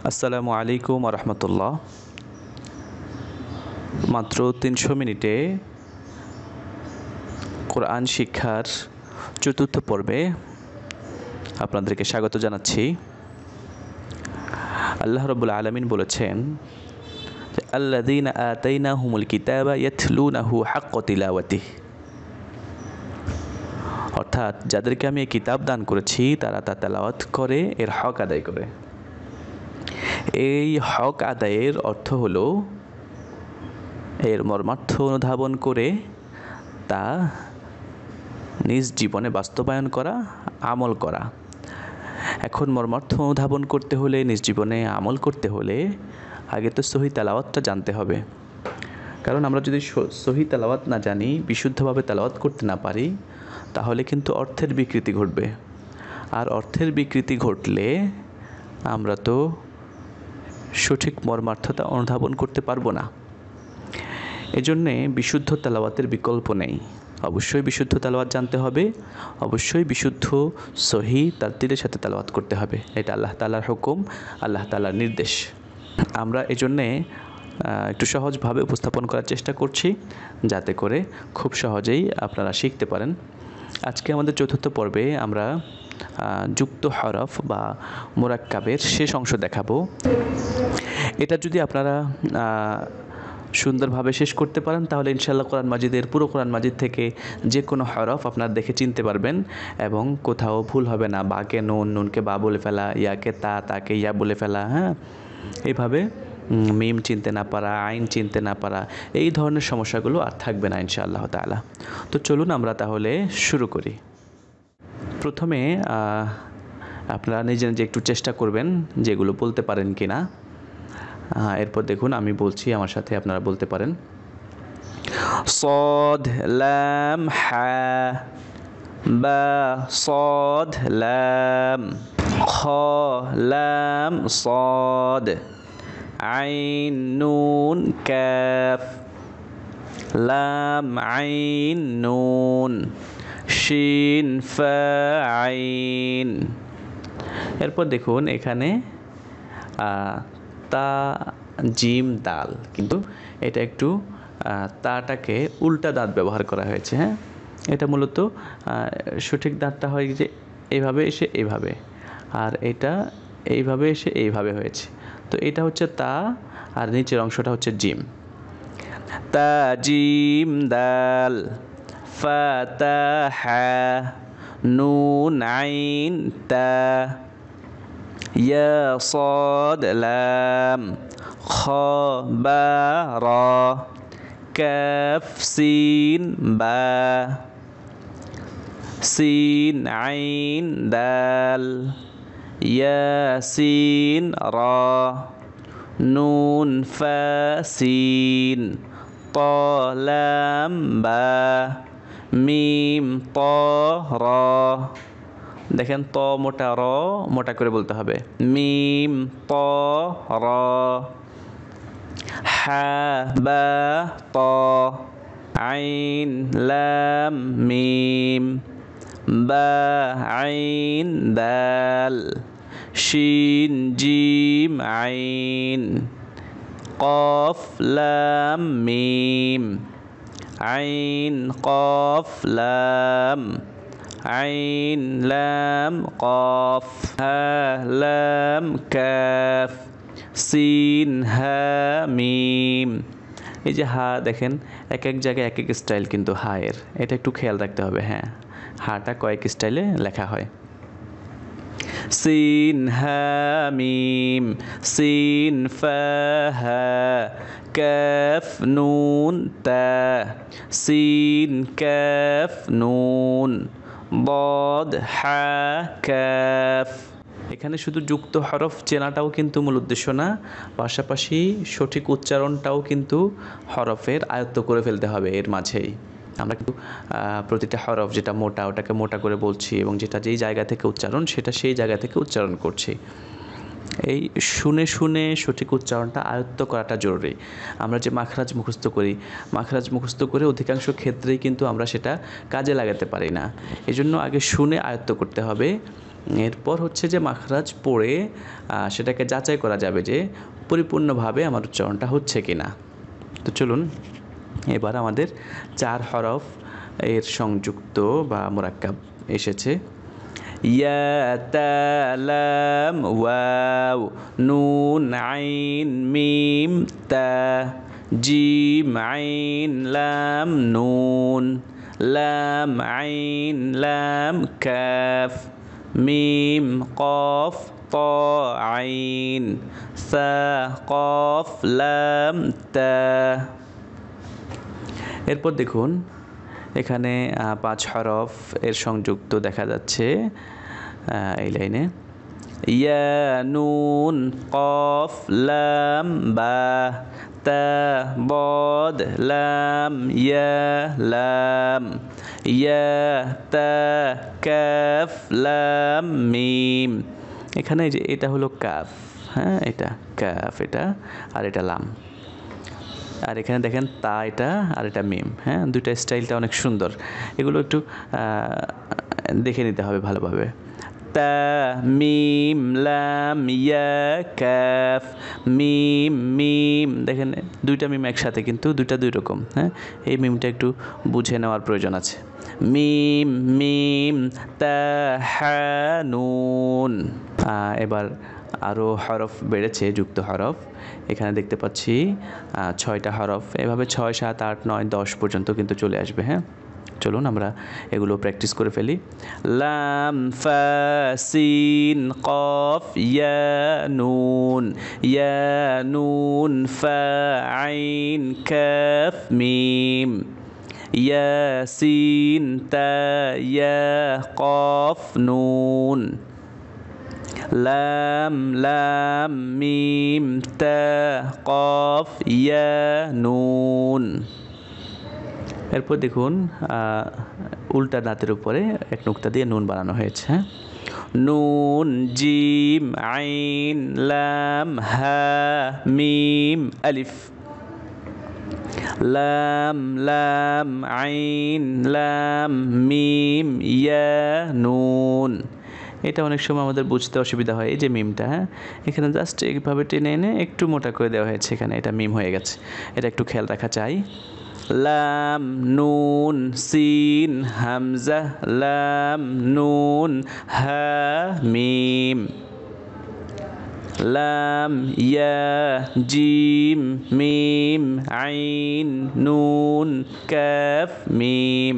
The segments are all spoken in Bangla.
আসসালামু আলাইকুম ওয়া রাহমাতুল্লাহ। মাত্র ৩০০ মিনিটে কোরআন শিক্ষার চতুর্থ পর্বে আপনাদেরকে স্বাগত জানাচ্ছি। আল্লাহ রাব্বুল আলামিন বলেছেন যে আল্লাযীনা আতাইনাহুমুল কিতাবা ইয়াতলুনাহু হাক্কা তিলাওয়াতিহি, অর্থাৎ যাদেরকে আমি এই কিতাব দান করেছি তারা তা তেলাওয়াত করে, এর হক আদায় করে। এই হক আদায়ের অর্থ হলো এর মর্মার্থ অনুধাবন করে তা নিজ জীবনে বাস্তবায়ন করা, আমল করা। এখন মর্মার্থ অনুধাবন করতে হলে, নিজ জীবনে আমল করতে হলে আগে তো সহি তেলাওয়াতটা জানতে হবে। কারণ আমরা যদি সহি তেলাওয়াত না জানি, বিশুদ্ধভাবে তেলাওয়াত করতে না পারি, তাহলে কিন্তু অর্থের বিকৃতি ঘটবে। আর অর্থের বিকৃতি ঘটলে আমরা তো সঠিক মর্মার্থতা অনুধাবন করতে পারবো না। এজন্যে বিশুদ্ধ তেলাওয়াতের বিকল্প নেই। অবশ্যই বিশুদ্ধ তেলাওয়াত জানতে হবে, অবশ্যই বিশুদ্ধ সহি তারতিলের সাথে তেলাওয়াত করতে হবে। এটা আল্লাহ তাআলার হুকুম, আল্লাহ তাআলার নির্দেশ। আমরা এজন্যে একটু সহজভাবে উপস্থাপন করার চেষ্টা করছি, যাতে করে খুব সহজেই আপনারা শিখতে পারেন। আজকে আমাদের চতুর্থ পর্বে আমরা যুক্ত হরফ বা মুরাক্কাবের শেষ অংশ দেখাবো। এটা যদি আপনারা সুন্দরভাবে শেষ করতে পারেন, তাহলে ইনশাআল্লাহ কোরআন মাজিদের পুরো কোরআন মাজিদ থেকে যে কোনো হরফ আপনারা দেখে চিনতে পারবেন এবং কোথাও ভুল হবে না। বাকে নুন, নুনকে বা বলে ফেলা, ইয়াকে তা, তাকে ইয়া বলে ফেলা, হ্যাঁ, এইভাবে মিম চিনতে না পারা, আইন চিনতে না পারা, এই ধরনের সমস্যাগুলো আর থাকবে না ইনশাআল্লাহ তাআলা। তো চলুন আমরা তাহলে শুরু করি। প্রথমে আপনারা নিজে নিজে একটু চেষ্টা করবেন যেগুলো বলতে পারেন কি না। এরপর দেখুন আমি বলছি, আমার সাথে আপনারা বলতে পারেন। صاد لام حا با صاد لام خا لام صاد عين نون كاف لام عين نون শিন ফা আইন। এরপর দেখুন এখানে তা জিম দাল, কিন্তু এটা একটু তাটাকে উল্টা দাঁত ব্যবহার করা হয়েছে। হ্যাঁ, এটা মূলত সঠিক দাঁতটা হয় যে এইভাবে এসে এইভাবে, আর এটা এইভাবে এসে এইভাবে হয়েছে। তো এটা হচ্ছে তা, আর নিচের অংশটা হচ্ছে জিম। তা জিম দাল ফাতাহা নুন আইন তা ইয়া صاد লাম খ বা র কাফ সিন বা সিন আইন দাল ইয়া সিন র নুন ফা সিন ত লাম বা মিম ত র। দেখেন ত মোটা, র মোটা করে বলতে হবে। মিম ত র হা বা ত আইন লাম মিম বা আইন দাল শিন জিম আইন কফ লাম মিম আইন কফ লাম আইন লাম কফ হা লাম কাফ সিন হা মিম। এই যে হা দেখেন এক এক জায়গায় এক এক স্টাইল, কিন্তু হায়ের এটা একটু খেয়াল রাখতে হবে। হ্যাঁ, হাটা কয়েক স্টাইলে লেখা হয়। সিন হা মিম সিন ফা হা কাফ নুন তা সিন কাফ নুন বদ হা কাফ। এখানে শুধু যুক্ত হরফ চেনাটাও কিন্তু মূল উদ্দেশ্য না, পাশাপাশি সঠিক উচ্চারণটাও কিন্তু হরফের আয়ত্ত করে ফেলতে হবে। এর মাঝেই আমরা কিন্তু প্রতিটা হরফ যেটা মোটা ওটাকে মোটা করে বলছি, এবং যেটা যেই জায়গা থেকে উচ্চারণ সেটা সেই জায়গা থেকে উচ্চারণ করছি। এই শুনে শুনে সঠিক উচ্চারণটা আয়ত্ত করাটা জরুরি। আমরা যে মাখরাজ মুখস্থ করি, মাখরাজ মুখস্থ করে অধিকাংশ ক্ষেত্রেই কিন্তু আমরা সেটা কাজে লাগাতে পারি না। এজন্য আগে শুনে আয়ত্ত করতে হবে, এরপর হচ্ছে যে মাখরাজ পড়ে সেটাকে যাচাই করা যাবে যে পরিপূর্ণভাবে আমার উচ্চারণটা হচ্ছে কি না। তো চলুন এবার আমাদের 4 হরফ এর সংযুক্ত বা মুরাক্কাব এসেছে। ইয়া তা লাম ওয়াও নুন আইন মিম তা জিম আইন লাম নুন লাম আইন লাম কাফ মিম কফ ত আইন সা কফ লাম তা। এরপর দেখুন এখানে 5 হরফ এর সংযুক্ত দেখা যাচ্ছে এই লাইনে। ইয়া নুন কফ লাম বা তা বদ লাম ইয়া লাম ইয়া তা কাফ লাম মিম। এখানে যে এটা হলো কাফ, হ্যাঁ এটা কাফ, এটা আর এটা লাম, আর এখানে দেখেন তা এটা আর এটা মিম। হ্যাঁ দুইটা স্টাইলটা অনেক সুন্দর, এগুলো একটু দেখে নিতে হবে ভালোভাবে। তা মিম লাম ইয়া কাফ মিম মিম, দেখেন দুইটা মিম একসাথে কিন্তু দুইটা দুই রকম। হ্যাঁ এই মিমটা একটু বুঝে নেওয়ার প্রয়োজন আছে। মিম মিম তা হা নুন। এবার আরও হরফ বেড়েছে, যুক্ত হরফ এখানে দেখতে পাচ্ছি 6টা হরফ, এভাবে 6 7 8 9 10 পর্যন্ত কিন্তু চলে আসবে। হ্যাঁ চলুন আমরা এগুলো প্র্যাকটিস করে ফেলি। লাম ফা সিন কফ ইয়া নুন ফা আইন কাফ মিম ইয়া সিন তা ইয়া কফ নুন লাম লাম মিম তা কফ ইয়া নুন। এরপর দেখুন উল্টা দাঁতের উপরে এক নুক্তা দিয়ে নুন বানানো হয়েছে। নুন জিম আইন লাম হা মিম আলিফ লাম লাম আইন লাম মিম ইয়া নুন। এটা অনেক সময় আমাদের বুঝতে অসুবিধা হয়, এই যে মিমটা, হ্যাঁ এখানে জাস্ট এইভাবে টেনে এনে একটু মোটা করে দেওয়া হয়েছে, এখানে এটা মিম হয়ে গেছে, এটা একটু খেয়াল রাখা চাই। লাম নুন সিন হামজা লাম নুন হা মিম লাম ইয়া জিম মিম আইন নুন কাফ মিম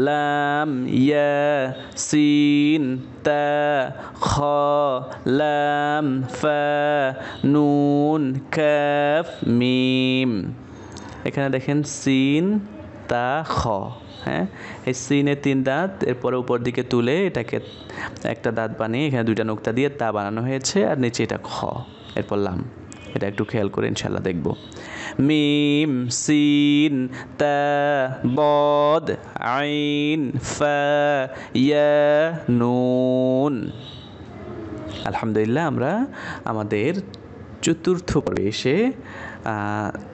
লাম ইয়া সিন তা খ লাম ফা নুন কাফ মিম। এখানে দেখেন সিন তা খ, হ্যাঁ এই সিনের 3 দাঁত, এরপরে উপর দিকে তুলে এটাকে একটা দাঁত বানিয়ে এখানে 2টা নুক্তা দিয়ে তা বানানো হয়েছে, আর নিচে এটা খ, এরপর লাম। এটা একটু খেয়াল করে ইনশাল্লাহ দেখব। মিম সিন তা বদ আইন ফা ইয়া নুন। আলহামদুলিল্লাহ আমরা আমাদের চতুর্থ পর্বে এসে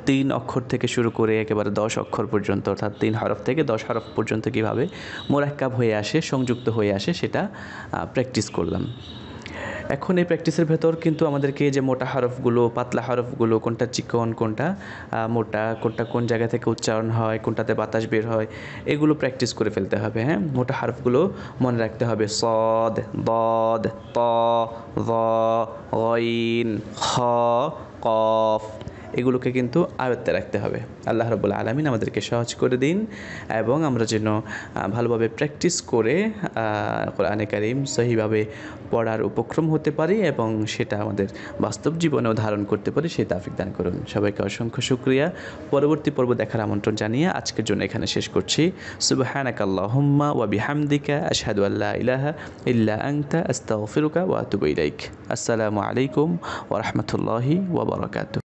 3 অক্ষর থেকে শুরু করে একেবারে 10 অক্ষর পর্যন্ত, অর্থাৎ 3 হরফ থেকে 10 হরফ পর্যন্ত কীভাবে মোরাক্কাব হয়ে আসে, সংযুক্ত হয়ে আসে, সেটা প্র্যাকটিস করলাম। এখন এই প্র্যাকটিসের ভেতর কিন্তু আমাদেরকে যে মোটা হরফগুলো, পাতলা হরফগুলো, কোনটা চিকন, কোনটা মোটা, কোনটা কোন জায়গা থেকে উচ্চারণ হয়, কোনটাতে বাতাস বের হয়, এগুলো প্র্যাকটিস করে ফেলতে হবে। হ্যাঁ মোটা হরফগুলো মনে রাখতে হবে, সদ, দদ, ত, য, গইন, খ, কফ, এগুলোকে কিন্তু আয়ত্তে রাখতে হবে। আল্লাহ রাব্বুল আলামিন আমাদেরকে সহজ করে দিন এবং আমরা যেন ভালোভাবে প্র্যাকটিস করে কোরআনে কারীম সহিভাবে পড়ার উপক্রম হতে পারি এবং সেটা আমাদের বাস্তব জীবনেও ধারণ করতে পারি, সেই তৌফিক দান করুন। সবাইকে অসংখ্য শুকরিয়া। পরবর্তী পর্ব দেখার আমন্ত্রণ জানিয়ে আজকের জন্য এখানে শেষ করছি। সুবহানাকাল্লাহুম্মা ওয়া বিহামদিকা আশহাদু আল্লা ইলাহা ইল্লা আনতা আস্তাগফিরুকা ওয়া আতুবু ইলাইক। আসসালামু আলাইকুম ওয়া রাহমাতুল্লাহি ওয়া বারাকাতুহু।